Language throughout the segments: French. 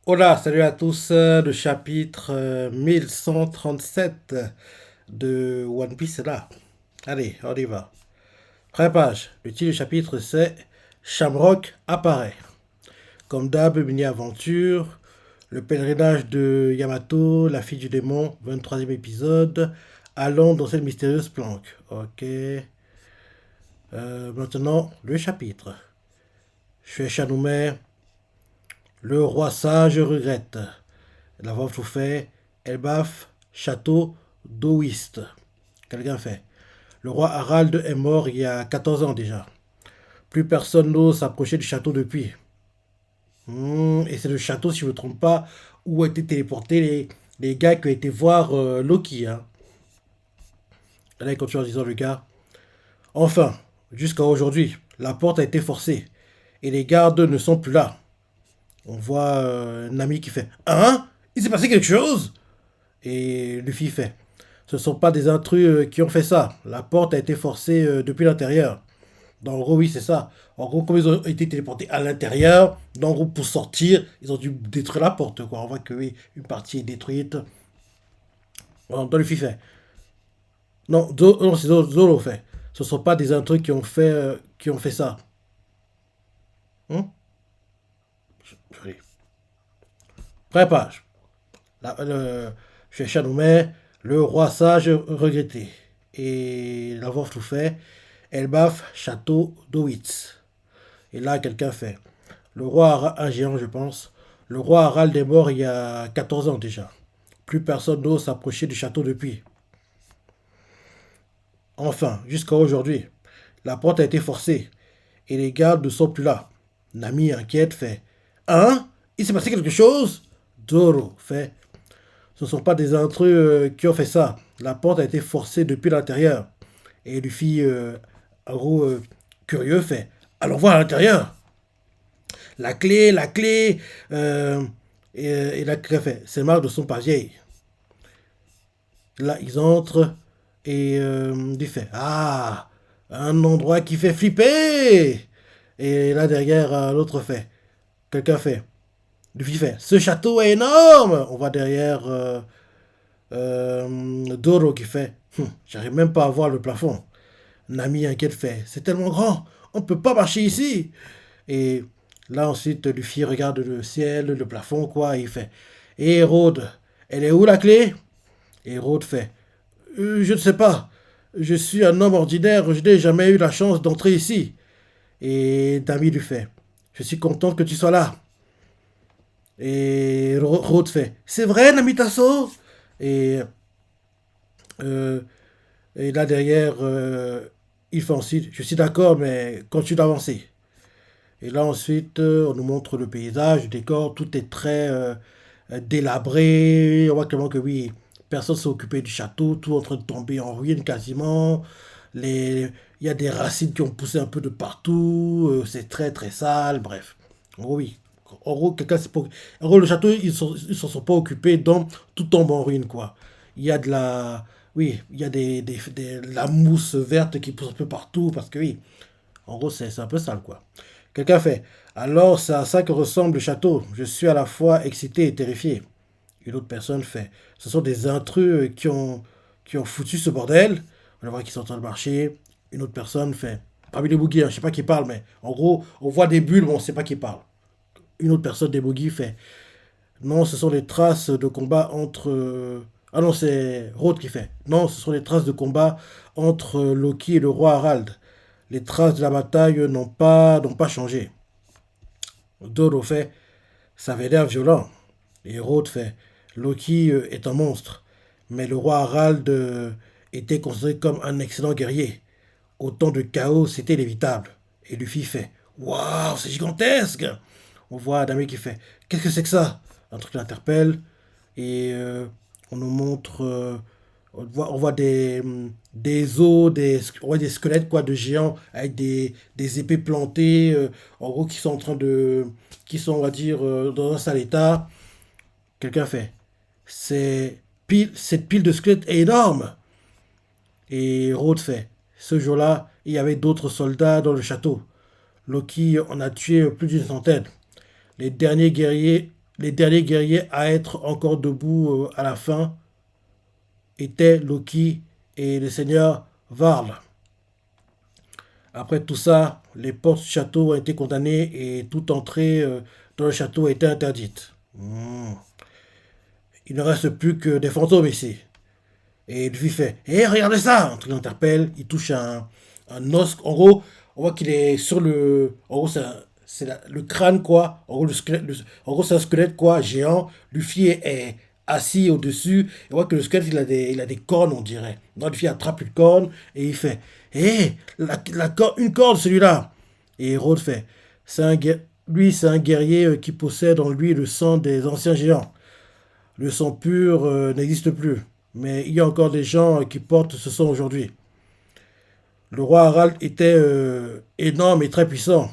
Hola, salut à tous, le chapitre 1137 de One Piece est là. Allez, on y va. Première page. Le titre du chapitre c'est Shamrock apparaît. Comme d'hab, mini-aventure, le pèlerinage de Yamato, la fille du démon, 23e épisode. Allons dans cette mystérieuse planque. Ok. Maintenant, le chapitre. Shueisha le roi sage regrette. La voix tout fait, Elbaf, château d'Oist. Quelqu'un fait. Le roi Harald est mort il y a 14 ans déjà. Plus personne n'ose s'approcher du château depuis. Et c'est le château, si je ne me trompe pas, où ont été téléportés les gars qui ont été voir Loki. Hein. Là, il continue en disant le gars. Enfin, jusqu'à aujourd'hui, la porte a été forcée. Et les gardes ne sont plus là. On voit Nami qui fait Hein? Il s'est passé quelque chose? Et Luffy fait Ce ne sont pas des intrus qui ont fait ça. La porte a été forcée depuis l'intérieur. Donc, en gros, oui, c'est ça. En gros, comme ils ont été téléportés à l'intérieur, donc, en gros, pour sortir, ils ont dû détruire la porte. Quoi. On voit que oui, une partie est détruite. Bon, dans le fait. Non, non c'est Zoro fait. Ce ne sont pas des intrus qui ont fait ça. Hein? Oui. Première page. Chez Chanoumet, le roi sage regretté. Et l'avoir tout fait, Elbaf, château d'Owitz. Et là, quelqu'un fait. Un géant, je pense. Le roi Harald est mort il y a 14 ans déjà. Plus personne n'ose s'approcher du château depuis. Enfin, jusqu'à aujourd'hui, la porte a été forcée et les gardes ne sont plus là. Nami inquiète fait Hein? Il s'est passé quelque chose? Zoro fait Ce ne sont pas des intrus qui ont fait ça. La porte a été forcée depuis l'intérieur. Et Luffy, en gros, curieux, fait Allons voir à l'intérieur. La clé. Et la clé fait Ces marques ne sont pas vieilles. Là, ils entrent et il fait Ah, un endroit qui fait flipper. Et là, derrière, l'autre fait Quelqu'un fait Luffy fait Ce château est énorme. On voit derrière Doro qui fait J'arrive même pas à voir le plafond. Nami inquiète fait C'est tellement grand, on peut pas marcher ici. Et là ensuite Luffy regarde le ciel, le plafond quoi, et il fait Et Hérode, elle est où la clé? Et Hérode fait Je ne sais pas. Je suis un homme ordinaire, je n'ai jamais eu la chance d'entrer ici. Et Nami lui fait Je suis content que tu sois là. Et Hérode fait C'est vrai Namitasso? Et euh, Et là derrière, il fait ensuite, je suis d'accord, mais continue d'avancer. Et là ensuite, on nous montre le paysage, le décor, tout est très délabré. On voit clairement que oui, personne s'est occupé du château, tout est en train de tomber en ruine quasiment. Les... Il y a des racines qui ont poussé un peu de partout, c'est très très sale, bref. En gros, oui. En gros, en gros, le château, ils s'en sont pas occupés, donc tout tombe en ruine, quoi. Il y a de la... Oui, il y a de la mousse verte qui pousse un peu partout, parce que oui, en gros, c'est un peu sale, quoi. Quelqu'un fait Alors, c'est à ça que ressemble le château. Je suis à la fois excité et terrifié. Une autre personne fait Ce sont des intrus qui ont foutu ce bordel. On voit qu'ils sont en train de marcher. Une autre personne fait Parmi les boogies, hein, je sais pas qui parle, mais en gros, on voit des bulles, mais on sait pas qui parle. Une autre personne des boogies fait Non, ce sont les traces de combat entre. Ah non, c'est Roth qui fait. Non, ce sont les traces de combat entre Loki et le roi Harald. Les traces de la bataille n'ont pas changé. Doro fait Ça avait l'air violent. Et Roth fait Loki est un monstre. Mais le roi Harald était considéré comme un excellent guerrier. Autant de chaos, c'était inévitable. Et Luffy fait Waouh, c'est gigantesque! On voit Adami qui fait Qu'est-ce que c'est que ça? Un truc l'interpelle. Et on nous montre. On voit des os, on voit des squelettes quoi, de géants avec des épées plantées, en gros, qui sont en train de. Qui sont, on va dire, dans un sale état. Quelqu'un fait Cette pile de squelettes est énorme! Et Rhodes fait Ce jour-là, il y avait d'autres soldats dans le château. Loki en a tué plus d'une centaine. Les derniers guerriers, les derniers guerriers à être encore debout à la fin étaient Loki et le seigneur Varl. Après tout ça, les portes du château ont été condamnées et toute entrée dans le château a été interdite. Il ne reste plus que des fantômes ici. Et lui fait hé, regardez ça. Un truc l'interpelle, il touche un os. En gros, on voit qu'il est sur le. En gros, le crâne, quoi. En gros, en gros, c'est un squelette, quoi, géant. Luffy est assis au-dessus. Et on voit que le squelette, il a des cornes, on dirait. Donc, Luffy attrape une corne et il fait hé, une corne, celui-là. Et Rhodes fait lui, c'est un guerrier qui possède en lui le sang des anciens géants. Le sang pur n'existe plus. Mais il y a encore des gens qui portent ce sang aujourd'hui. Le roi Harald était énorme et très puissant.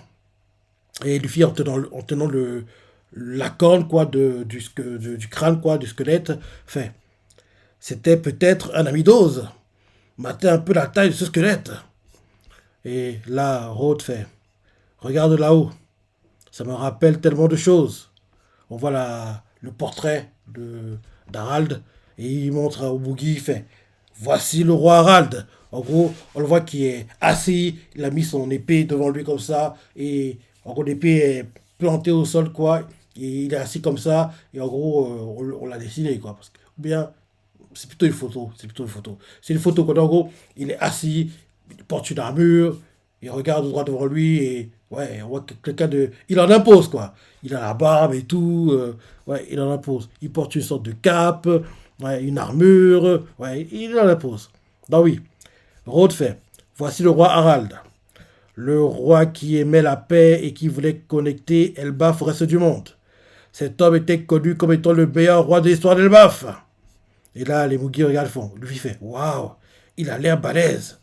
Et Luffy, en tenant la corne quoi, du crâne, quoi, du squelette, fait c'était peut-être un ami d'Oz. Matait un peu la taille de ce squelette. Et là, Rhodes fait regarde là-haut. Ça me rappelle tellement de choses. On voit le portrait d'Harald et il montre au Boogie, il fait voici le roi Harald. En gros, on le voit qui est assis, il a mis son épée devant lui comme ça et en gros l'épée est plantée au sol quoi. Et il est assis comme ça et en gros on l'a dessiné quoi. Parce que, ou bien c'est plutôt une photo, c'est plutôt une photo. C'est une photo quand en gros il est assis, il porte une armure, il regarde droit devant lui et ouais, on voit que quelqu'un de. Il en impose quoi. Il a la barbe et tout. Ouais, il en impose. Il porte une sorte de cape, ouais, une armure. Ouais, il en impose. Donc oui, Rhodes fait. Voici le roi Harald. Le roi qui aimait la paix et qui voulait connecter Elbaf au reste du monde. Cet homme était connu comme étant le meilleur roi de l'histoire d'Elbaf. Et là, les Mugi regardent fond. Lui fait waouh, il a l'air balèze.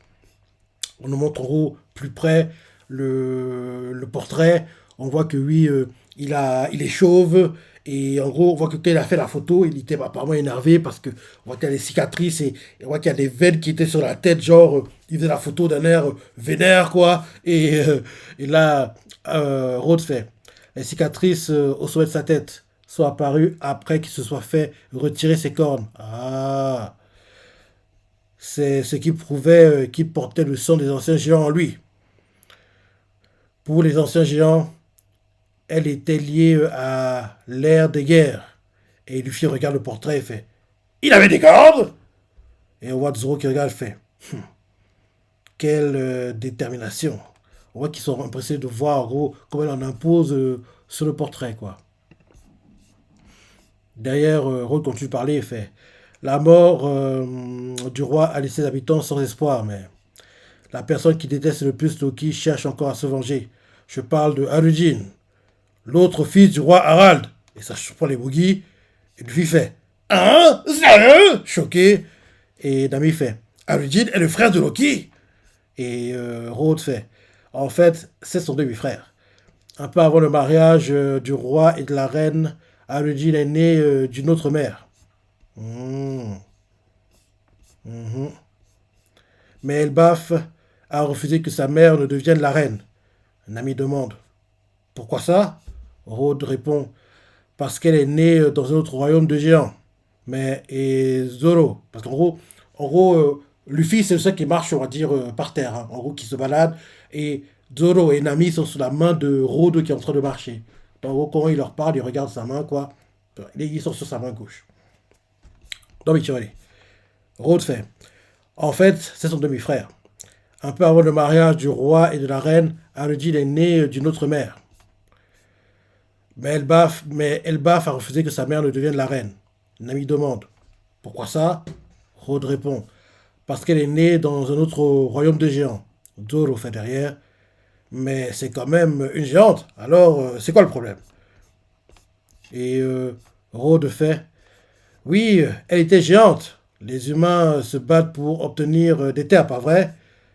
On nous montre en gros plus près le portrait. On voit que oui, il est chauve. Et en gros, on voit que quand il a fait la photo, il était apparemment énervé parce que on voit qu'il y a des cicatrices et on voit qu'il y a des veines qui étaient sur la tête. Genre, il faisait la photo d'un air vénère, quoi. Et là, Rhodes fait les cicatrices au sommet de sa tête sont apparues après qu'il se soit fait retirer ses cornes. Ah, c'est ce qui prouvait qu'il portait le sang des anciens géants en lui. Pour les anciens géants, elle était liée à l'ère des guerres. Et Luffy regarde le portrait et fait il avait des cornes. Et on voit Zoro qui regarde et fait quelle détermination. On voit qu'ils sont impressionnés de voir en gros comment elle en impose sur le portrait quoi. Derrière, Rhodes continue de parler et fait la mort du roi a laissé les habitants sans espoir, mais la personne qui déteste le plus Loki cherche encore à se venger. Je parle de Harujin, l'autre fils du roi Harald. Et ça surprend les boogies. Et lui fait hein, sérieux, choqué. Et Nami fait Harujin est le frère de Loki. Et Rhodes fait en fait, c'est son demi-frère. Un peu avant le mariage du roi et de la reine, Harujin est né d'une autre mère. Mmh. Mhm. Mais Elbaf a refusé que sa mère ne devienne la reine. Nami demande pourquoi ça. Rhodes répond parce qu'elle est née dans un autre royaume de géants. Mais et Zoro, parce en gros, Luffy c'est le seul qui marche, on va dire, par terre, hein. En gros, qui se balade. Et Zoro et Nami sont sous la main de Rhodes qui est en train de marcher. Donc, en gros, quand il leur parle, il regarde sa main, quoi. Ils sont sur sa main gauche. Donc, tu vas aller. Rhodes fait en fait, c'est son demi-frère. Un peu avant le mariage du roi et de la reine, Harujin est né d'une autre mère. Mais Elbaf a refusé que sa mère ne devienne la reine. Nami demande pourquoi ça. Rhodes répond parce qu'elle est née dans un autre royaume de géants. Zoro fait derrière mais c'est quand même une géante, alors c'est quoi le problème. Et Rhodes fait oui, elle était géante. Les humains se battent pour obtenir des terres, pas vrai.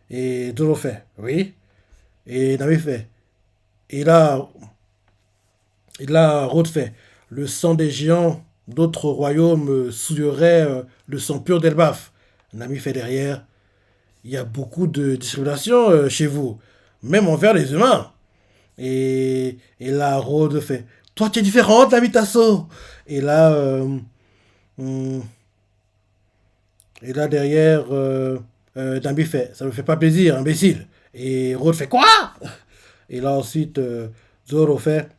Et Zoro fait oui. Et Nami fait et là, Rhodes fait le sang des géants d'autres royaumes souillerait le sang pur d'Elbaf. Nami fait derrière il y a beaucoup de discrimination chez vous, même envers les humains. Et là, Rhodes fait toi, tu es différente, la Mitasso. Et là, hum, et là derrière, Dambi fait, ça me fait pas plaisir, imbécile. Et Rod fait, quoi? Et là ensuite, Zoro fait,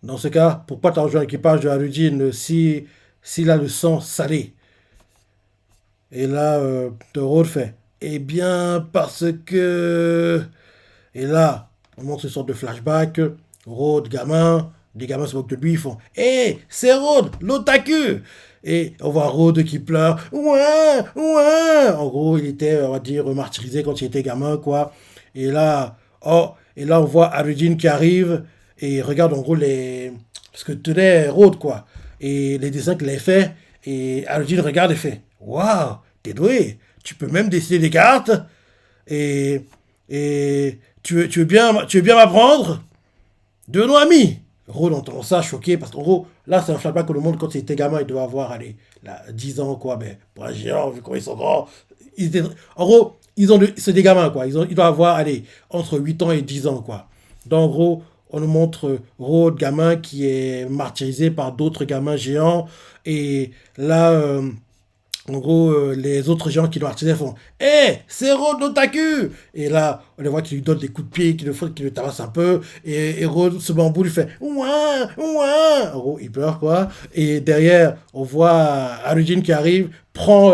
dans ce cas, pour pas t'enlever l'équipage de Harujin si s'il a le sang salé. Et là, Rod fait, eh bien, parce que... Et là, on montre une sorte de flashback. Rod, gamin, les gamins se moquent de lui, ils font, hé, c'est Rod, l'otaku. Et on voit Rod qui pleure. Ouais, ouais. En gros, il était, on va dire, martyrisé quand il était gamin, quoi. Et là, oh, et là, on voit Harujin qui arrive et regarde en gros ce que tenait Rod, quoi. Et les dessins qu'il avait fait. Et Harujin regarde et fait, waouh, t'es doué. Tu peux même dessiner des cartes. Et, et tu veux bien m'apprendre? Devenons amis. Rod entend ça, choqué, parce qu'en gros, là, c'est un flashback que le monde, quand il était gamin, il devait avoir, allez, là, 10 ans, quoi, mais pour un géant, vu comment ils sont grands, en gros, c'est des gamins, quoi, ils doivent avoir, allez, entre 8 ans et 10 ans, quoi. Donc, en gros, on nous montre Rod, gamin, qui est martyrisé par d'autres gamins géants, et là, en gros, les autres gens qui l'ont artisé font, hé, c'est Rod l'otaku. Et là, on les voit qui lui donnent des coups de pied, qui le tabassent un peu. Et Rod, ce bambou, lui fait ouin, ouin. En gros, il pleure, quoi. Et derrière, on voit Harujin qui arrive, prend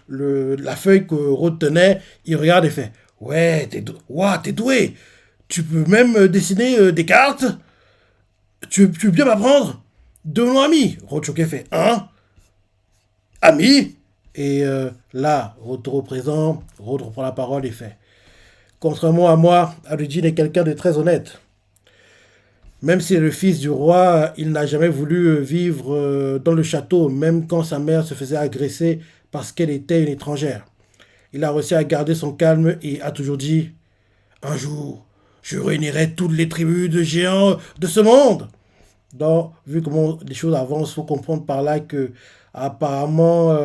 la feuille que Rod tenait, il regarde et fait, ouais, t'es doué. Tu peux même dessiner des cartes. Tu veux bien m'apprendre? Devenons amis. Rod choqué fait, hein? Ami? Et là, retour au présent, Rod reprend la parole et fait, contrairement à moi, Harujin est quelqu'un de très honnête. Même s'il est le fils du roi, il n'a jamais voulu vivre dans le château, même quand sa mère se faisait agresser parce qu'elle était une étrangère. Il a réussi à garder son calme et a toujours dit, un jour, je réunirai toutes les tribus de géants de ce monde. Donc, vu comment les choses avancent, il faut comprendre par là que apparemment,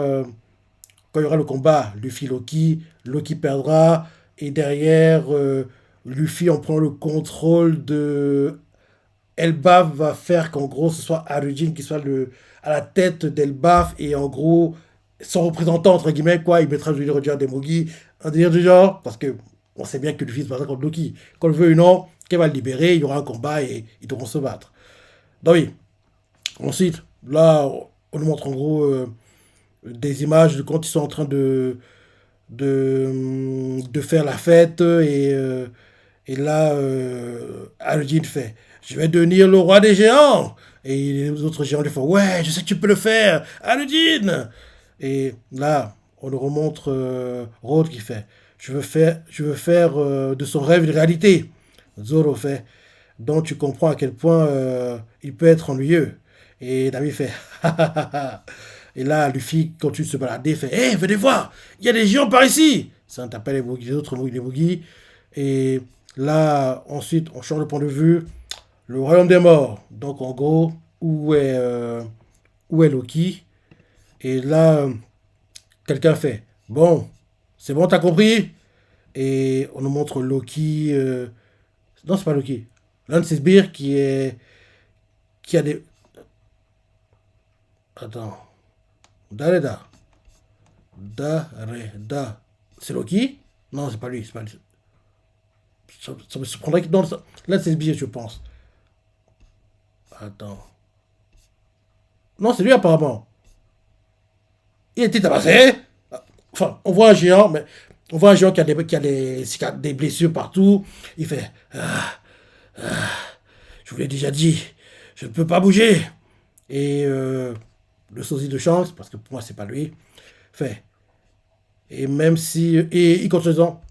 quand il y aura le combat, Luffy-Loki, Loki perdra, et derrière, Luffy en prend le contrôle de... Elbaf va faire qu'en gros, ce soit Harujin qui soit à la tête d'Elbaf, et en gros, son représentant, entre guillemets, quoi, il mettra Julien Roger des Mogi, un délire du genre, parce que on sait bien que Luffy se battra contre Loki. Qu'on le veut ou non, qu'elle va le libérer, il y aura un combat et ils devront se battre. Donc oui, ensuite, là, on nous montre en gros des images de quand ils sont en train de faire la fête et là, Algin fait je vais devenir le roi des géants. Et les autres géants lui font ouais, je sais que tu peux le faire, Algin. Et là, on nous remontre Rod qui fait je veux faire de son rêve une réalité. Zoro fait donc tu comprends à quel point il peut être ennuyeux. Et Nami fait et là, Luffy continue de se balader, fait hé, venez voir, il y a des géants par ici. Ça t'appelle les autres les Boogies. Et là, ensuite, on change de point de vue. Le royaume des morts. Donc, en gros, où est Loki? Et là, quelqu'un fait bon, c'est bon, t'as compris? Et on nous montre Loki. Non, c'est pas Loki. L'un de ses sbires qui a des. Attends. Dareda. Dareda. C'est Loki? Non, c'est pas lui. C'est pas lui. Ça me surprendrait que dans l'un de ses sbires, je pense. Attends. Non, c'est lui apparemment. Il était tabassé. Enfin, on voit un géant, mais on voit un géant qui a des blessures partout. Il fait je vous l'ai déjà dit, je ne peux pas bouger. Et le sosie de chance, parce que pour moi, c'est pas lui, fait et même si. Et il continue en disant,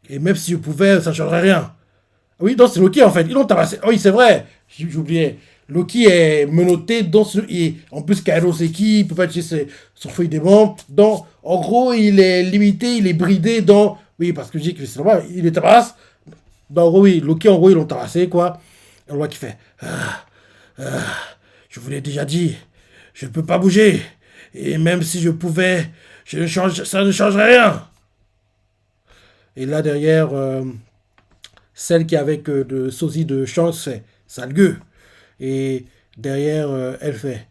et même si je pouvais, ça ne changerait rien. Oui, non, c'est Loki en fait. Ils l'ont tabassé. Oui, c'est vrai. J'oubliais. Loki est menotté dans ce. Et en plus, Kaido c'est qui? Il peut pas utiliser son feuille des bombes. Donc, en gros, il est limité, il est bridé dans. Oui, parce que je dis que c'est normal, il est tabasse. Donc, en gros, oui, Loki, en gros, ils l'ont tabassé, quoi. Et on voit qu'il fait. Ah, je vous l'ai déjà dit, je ne peux pas bouger. Et même si je pouvais, ça ne changerait rien. Et là, derrière, celle qui est avec le sosie de chance fait sale gueux. Et derrière, elle fait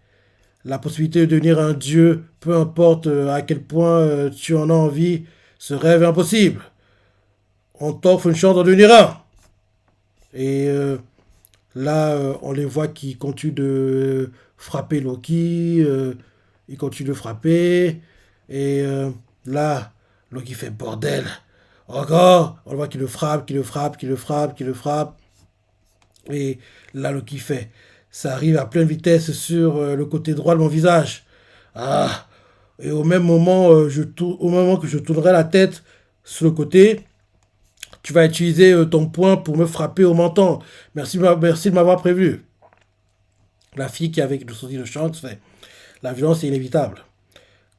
la possibilité de devenir un dieu, peu importe à quel point tu en as envie, ce rêve est impossible. On t'offre une chance d'en devenir un. Et là, on les voit qui continuent de frapper Loki. Ils continuent de frapper. Et là, Loki fait bordel. Encore, on voit qu'il le frappe, qu'il le frappe, qu'il le frappe, qu'il le frappe. Et là, Loki fait. Ça arrive à pleine vitesse sur le côté droit de mon visage. Ah! Et au même moment, au moment que je tournerai la tête sur le côté, tu vas utiliser ton poing pour me frapper au menton. Merci, merci de m'avoir prévenu. La fille qui est avec le sosie de chance fait. La violence est inévitable.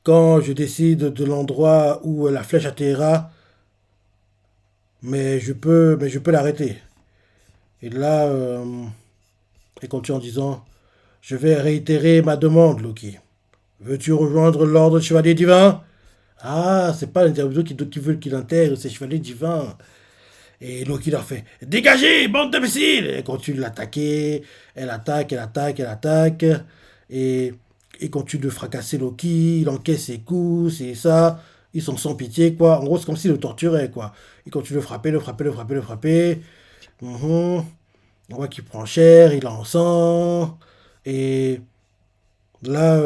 Quand je décide de l'endroit où la flèche atterrira, mais je peux l'arrêter. Et là, elle continue en disant, je vais réitérer ma demande, Loki. Veux-tu rejoindre l'ordre chevalier divin? Ah, c'est pas l'interview qui veut qu'il intègre, c'est chevalier divin. Et Loki leur fait dégagez, bande d'imbéciles! Elle continue de l'attaquer, elle attaque, elle attaque, elle attaque. Et il continue de fracasser Loki, il encaisse ses coups, c'est ça. Ils sont sans pitié, quoi. En gros, c'est comme s'il le torturait, quoi. Il continue de frapper, le frapper, le frapper, le frapper. Mhm. On voit qu'il prend cher, il en sent. Et là,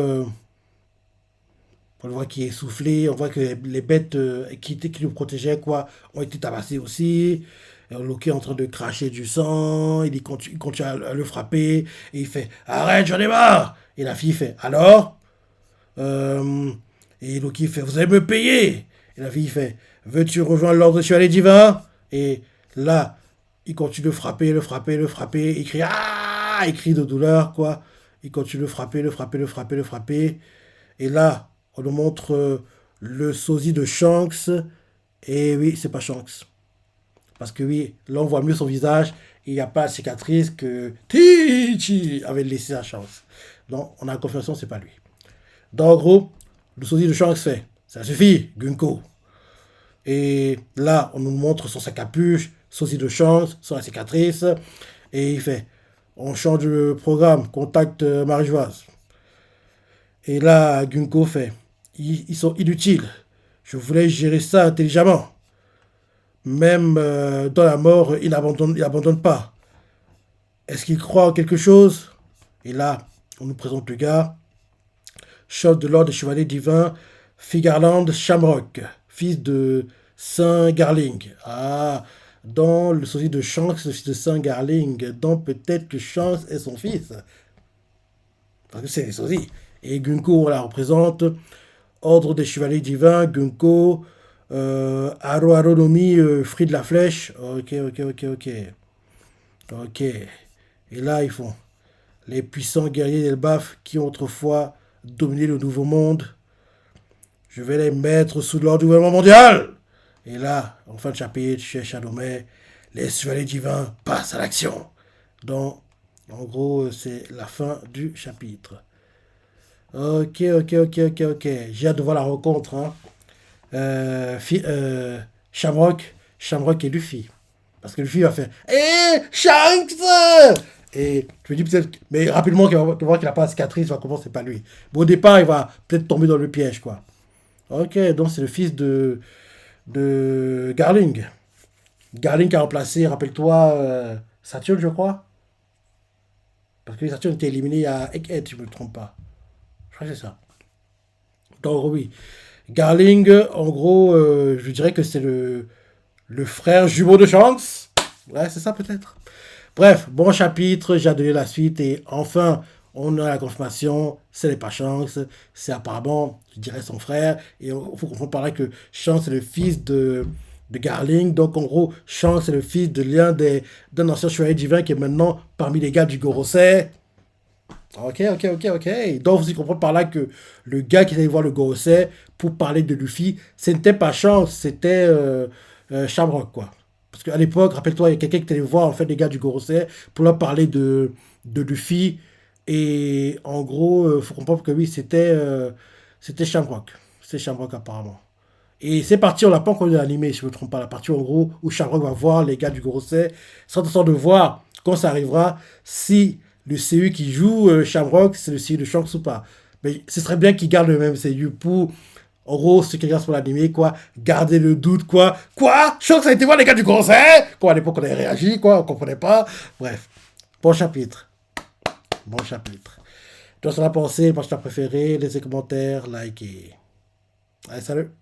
on voit qu'il est essoufflé, on voit que les bêtes qui le protégeaient quoi, ont été tabassées aussi. Et Loki est en train de cracher du sang, il continue à le frapper, et il fait arrête, j'en ai marre! Et la fille fait alors? Euh, et Loki fait vous allez me payer! Et la fille fait veux-tu rejoindre l'ordre chevalier divin? Et là, il continue de frapper, le frapper, le frapper, il crie ah! Il crie de douleur quoi. Il continue de frapper, le frapper, le frapper, le frapper. Et là, on nous montre le sosie de Shanks. Et oui, c'est pas Shanks. Parce que oui, là on voit mieux son visage. Et il n'y a pas la cicatrice que Tichi avait laissé à Shanks. Donc on a la confirmation, c'est pas lui. Donc en gros, le sosie de Shanks fait ça suffit, Gunko. Et là, on nous montre sur sa capuche, sosie de Shanks, sur la cicatrice. Et il fait on change de programme, contact Marie-Joise. Et là, Gunko fait ils sont inutiles. Je voulais gérer ça intelligemment. Même dans la mort, il abandonne pas. Est-ce qu'il croit en quelque chose? Et là, on nous présente le gars. Chef de l'ordre des chevaliers divins, Figarland Shamrock, fils de Saint Garling. Ah, dans le sosie de Shanks, le fils de Saint Garling. Donc peut-être que Shanks est son fils. Parce que c'est les sosies. Et Gunko, on la représente. Ordre des chevaliers divins, Gunko, Aro Aronomi, Fruit de la flèche. Ok, ok, ok, ok. Ok. Et là, ils font les puissants guerriers d'Elbaf qui ont autrefois dominé le Nouveau Monde. Je vais les mettre sous l'ordre du gouvernement mondial. Et là, en fin de chapitre, chez Shadowmay, les chevaliers divins passent à l'action. Donc, en gros, c'est la fin du chapitre. Ok, ok, ok, ok, ok. J'ai hâte de voir la rencontre. Hein. Shamrock, Shamrock et Luffy. Parce que Luffy va faire hé, Shanks! Et je me dis peut-être, mais rapidement, qu'il va voir qu'il n'a pas de cicatrice, il va comprendre que c'est pas lui. Bon, au départ, il va peut-être tomber dans le piège, quoi. Ok, donc c'est le fils de Garling. Garling qui a remplacé, rappelle-toi, Saturn, je crois. Parce que Saturn était éliminé à Egghead, si je ne me trompe pas. Je crois que c'est ça. Donc oui. Garling, en gros, je dirais que c'est le frère jumeau de Shanks. Ouais, c'est ça peut-être. Bref, bon chapitre, j'ai donné la suite et enfin, on a la confirmation, ce n'est pas Shanks, c'est apparemment, je dirais, son frère. Et il faut comprendre par là que Shanks est le fils de Garling. Donc en gros, Shanks est le fils de d'un ancien chevalier divin qui est maintenant parmi les gars du Gorosei. Ok, ok, ok, ok. Donc, vous y comprenez par là que le gars qui est allé voir le Gorosei pour parler de Luffy, ce n'était pas Chance, c'était Shamrock, quoi. Parce qu'à l'époque, rappelle-toi, il y a quelqu'un qui est allé voir en fait les gars du Gorosei pour leur parler de Luffy. Et en gros, il faut comprendre que oui, c'était Shamrock. C'est Shamrock apparemment. Et c'est parti, on l'a pas encore vu dans l'animé, si je ne me trompe pas. La partie en gros où Shamrock va voir les gars du Gorosei, sans attendre de voir quand ça arrivera, si le CU qui joue Shamrock, c'est le CU de Shanks ou pas. Mais ce serait bien qu'il garde le même CU pour, en gros, ceux qui regardent pour l'animé, quoi, garder le doute, quoi. Quoi? Shanks a été voir les gars du conseil? Quoi, à l'époque, on avait réagi, quoi, on comprenait pas. Bref, bon chapitre. Bon chapitre. Toi, ça l'a pensé, moi, je t'ai préféré, laissez commentaires, like et... Allez, salut!